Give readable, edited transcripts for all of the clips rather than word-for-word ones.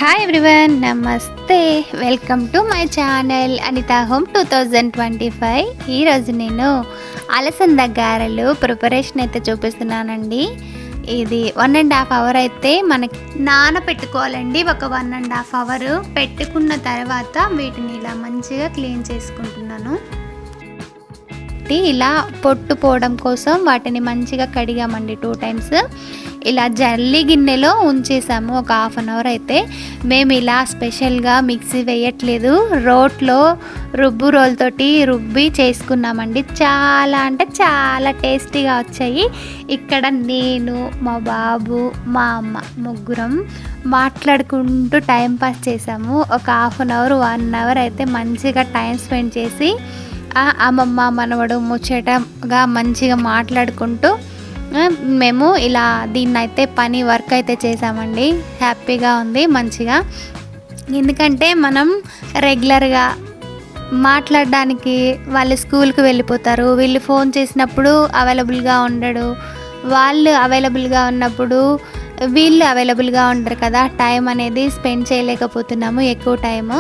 Hi everyone, నమస్తే. Welcome to my channel Anitha home 2025. ఈరోజు నేను అలసంద గారెలు ప్రిపరేషన్ అయితే చూపిస్తున్నానండి. ఇది 1.5 అవర్ అయితే మనకి నానబెట్టుకోవాలండి. ఒక 1.5 అవర్ పెట్టుకున్న తర్వాత వీటిని ఇలా మంచిగా క్లీన్ చేసుకుంటున్నాను. ఇలా పొట్టు పోవడం కోసం వాటిని మంచిగా కడిగామండి 2 టైమ్స్. ఇలా జల్లి గిన్నెలో ఉంచేసాము ఒక 1/2 అవర్ అయితే. మేము ఇలా స్పెషల్గా మిక్సీ వేయట్లేదు, రోట్లో రోల్తోటి రుబ్బి చేసుకున్నామండి. చాలా అంటే చాలా టేస్టీగా వచ్చాయి. ఇక్కడ నేను, మా బాబు, మా అమ్మ ముగ్గురం మాట్లాడుకుంటూ టైంపాస్ చేసాము. ఒక 1/2 అవర్ 1 అవర్ అయితే మంచిగా టైం స్పెండ్ చేసి అమ్మమ్మ మనవడు ముచ్చటగా మంచిగా మాట్లాడుకుంటూ మేము ఇలా దీన్నైతే వర్క్ అయితే చేసామండి. హ్యాపీగా ఉంది మంచిగా. ఎందుకంటే మనం రెగ్యులర్గా మాట్లాడడానికి వాళ్ళు స్కూల్కి వెళ్ళిపోతారు, వీళ్ళు ఫోన్ చేసినప్పుడు అవైలబుల్గా ఉండడు, వాళ్ళు అవైలబుల్గా ఉన్నప్పుడు వీళ్ళు అవైలబుల్గా ఉండరు కదా. టైం అనేది స్పెండ్ చేయలేకపోతున్నాము ఎక్కువ టైము.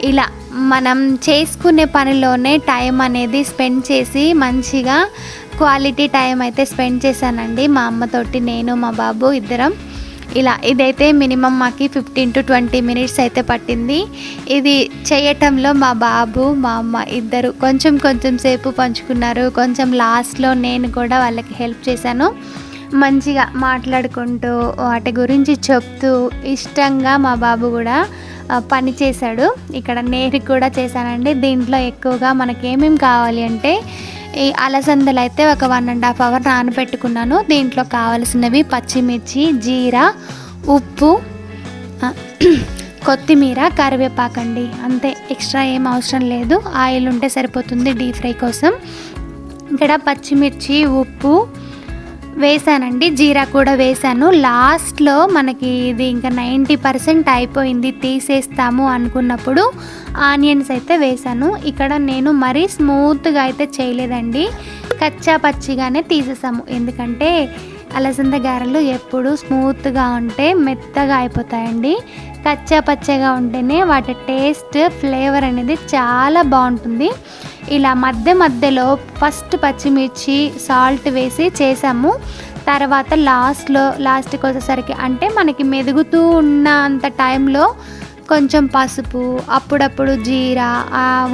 ఇలా మనం చేసుకునే పనిలోనే టైం అనేది స్పెండ్ చేసి మంచిగా క్వాలిటీ టైం అయితే స్పెండ్ చేశానండి. మా అమ్మతోటి నేను, మా బాబు ఇద్దరం. ఇలా ఇదైతే మినిమం మాకు 15 to 20 మినిట్స్ అయితే పట్టింది. ఇది చేయటంలో మా బాబు, మా అమ్మ ఇద్దరు కొంచెం సేపు పంచుకున్నారు. కొంచెం లాస్ట్లో నేను కూడా వాళ్ళకి హెల్ప్ చేశాను. మంచిగా మాట్లాడుకుంటూ వాటి గురించి చెప్తూ ఇష్టంగా మా బాబు కూడా పని చేశాడు. ఇక్కడ నేను కూడా చేశానండి. దీంట్లో ఎక్కువగా మనకేమేమి కావాలి అంటే ఈ అలసందలు అయితే ఒక 1.5 అవర్ నానబెట్టుకున్నాను. దీంట్లో కావలసినవి పచ్చిమిర్చి, జీరా, ఉప్పు, కొత్తిమీర, కరివేపాకండి. అంతే, ఎక్స్ట్రా ఏం అవసరం లేదు. ఆయిల్ ఉంటే సరిపోతుంది డీప్ ఫ్రై కోసం. ఇక్కడ పచ్చిమిర్చి, ఉప్పు వేసానండి, జీరా కూడా వేసాను. లాస్ట్లో మనకి ఇది ఇంకా 90% అయిపోయింది, తీసేస్తాము అనుకున్నప్పుడు ఆనియన్స్ అయితే వేసాను. ఇక్కడ నేను మరీ స్మూత్గా అయితే చేయలేదండి, కచ్చా పచ్చిగానే తీసేసాము. ఎందుకంటే అలసంద గారెలు ఎప్పుడు స్మూత్గా ఉంటే మెత్తగా అయిపోతాయండి. కచ్చా పచ్చగా ఉంటేనే వాటి టేస్ట్, ఫ్లేవర్ అనేది చాలా బాగుంటుంది. ఇలా మధ్యలో ఫస్ట్ పచ్చిమిర్చి, సాల్ట్ వేసి చేసాము. తర్వాత లాస్ట్కి వచ్చేసరికి అంటే మనకి మెదుగుతూ ఉన్న అంత టైంలో కొంచెం పసుపు, అప్పుడప్పుడు జీరా,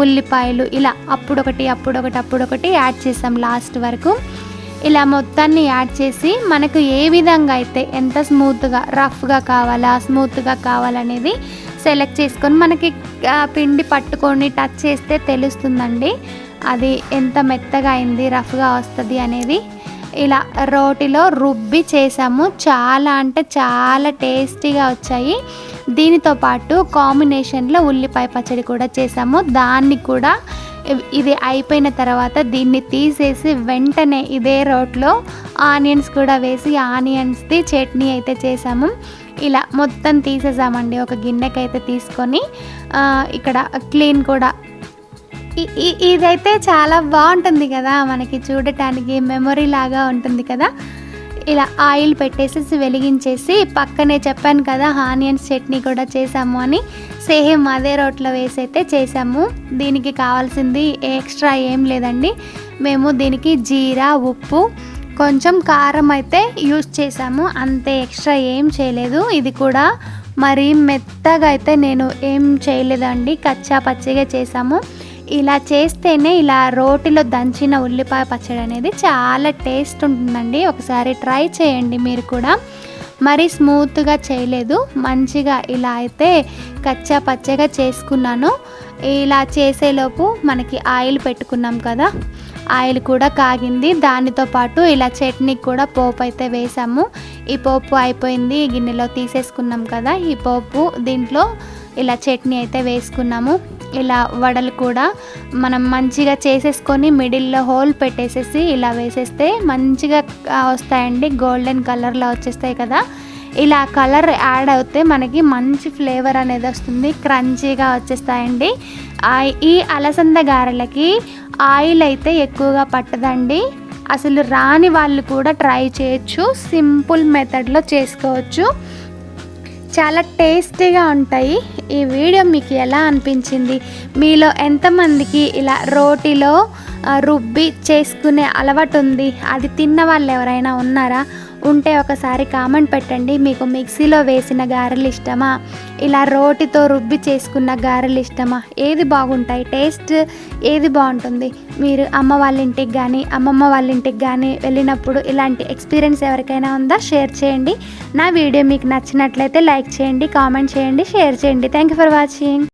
ఉల్లిపాయలు ఇలా అప్పుడొకటి యాడ్ చేసాం లాస్ట్ వరకు. ఇలా మొత్తాన్ని యాడ్ చేసి మనకు ఏ విధంగా అయితే ఎంత స్మూత్గా, రఫ్గా కావాలా, స్మూత్గా కావాలనేది సెలెక్ట్ చేసుకొని మనకి పిండి పట్టుకొని టచ్ చేస్తే తెలుస్తుందండి అది ఎంత మెత్తగా అయింది, రఫ్గా వస్తుంది అనేది. ఇలా రోటిలో రుబ్బి చేసాము. చాలా అంటే చాలా టేస్టీగా వచ్చాయి. దీనితో పాటు కాంబినేషన్లో ఉల్లిపాయ పచ్చడి కూడా చేసాము. దాన్ని కూడా ఇది అయిపోయిన తర్వాత దీన్ని తీసేసి వెంటనే ఇదే రోట్లో ఆనియన్స్ కూడా వేసి ఆనియన్స్ది చట్నీ అయితే చేసాము. ఇలా మొత్తం తీసేసామండి ఒక గిన్నెకి అయితే తీసుకొని. ఇక్కడ క్లీన్ కూడా ఇదైతే చాలా బాగుంటుంది కదా, మనకి చూడటానికి మెమొరీ లాగా ఉంటుంది కదా. ఇలా ఆయిల్ పెట్టేసి వెలిగించేసి పక్కనే చెప్పాను కదా ఆనియన్స్ చట్నీ కూడా చేసాము అని, సేమ్ అదే రోట్లో వేసి అయితే చేసాము. దీనికి కావాల్సింది ఎక్స్ట్రా ఏం లేదండి. మేము దీనికి జీరా, ఉప్పు, కొంచెం కారం అయితే యూజ్ చేసాము, అంతే. ఎక్స్ట్రా ఏం చేయలేదు. ఇది కూడా మరీ మెత్తగా అయితే నేను ఏం చేయలేదండి, కచ్చా పచ్చిగా చేసాము. ఇలా చేస్తేనే ఇలా రోటిలో దంచిన ఉల్లిపాయ పచ్చడి అనేది చాలా టేస్ట్ ఉంటుందండి. ఒకసారి ట్రై చేయండి మీరు కూడా. మరీ స్మూత్గా చేయలేదు, మంచిగా ఇలా అయితే కచ్చా పచ్చగా చేసుకున్నాను. ఇలా చేసేలోపు మనకి ఆయిల్ పెట్టుకున్నాం కదా, ఆయిల్ కూడా కాగింది. దానితో పాటు ఇలా చట్నీకి కూడా పోపు అయితే వేసాము. ఈ పోపు అయిపోయింది, గిన్నెలో తీసేసుకున్నాం కదా. ఈ పోపు దీంట్లో ఇలా చట్నీ అయితే వేసుకున్నాము. ఇలా వడలు కూడా మనం మంచిగా చేసేసుకొని మిడిల్లో హోల్ పెట్టేసేసి ఇలా వేసేస్తే మంచిగా వస్తాయండి, గోల్డెన్ కలర్లో వచ్చేస్తాయి కదా. ఇలా కలర్ యాడ్ అవుతే మనకి మంచి ఫ్లేవర్ అనేది వస్తుంది, క్రంచీగా వచ్చేస్తాయండి. ఈ అలసంద గారెలకి ఆయిల్ అయితే ఎక్కువగా పట్టదండి. అసలు రాని వాళ్ళు కూడా ట్రై చేయొచ్చు, సింపుల్ మెథడ్లో చేసుకోవచ్చు. చాలా టేస్టీగా ఉంటాయి. ఈ వీడియో మీకు ఎలా అనిపించింది? మీలో ఎంతమందికి ఇలా రోటిలో రుబ్బి చేసుకునే అలవాటు ఉంది? అది తిన్న వాళ్ళు ఎవరైనా ఉన్నారా? ఉంటే ఒకసారి కామెంట్ పెట్టండి. మీకు మిక్సీలో వేసిన గారెలు ఇష్టమా, ఇలా రోటితో రుబ్బి చేసుకున్న గారెలు ఇష్టమా? ఏది బాగుంటాయి? టేస్ట్ ఏది బాగుంటుంది? మీరు అమ్మ వాళ్ళ ఇంటికి కానీ అమ్మమ్మ వాళ్ళ ఇంటికి కానీ వెళ్ళినప్పుడు ఇలాంటి ఎక్స్పీరియన్స్ ఎవరికైనా ఉందా? షేర్ చేయండి. నా వీడియో మీకు నచ్చినట్లయితే లైక్ చేయండి, కామెంట్ చేయండి, షేర్ చేయండి. Thank you for watching.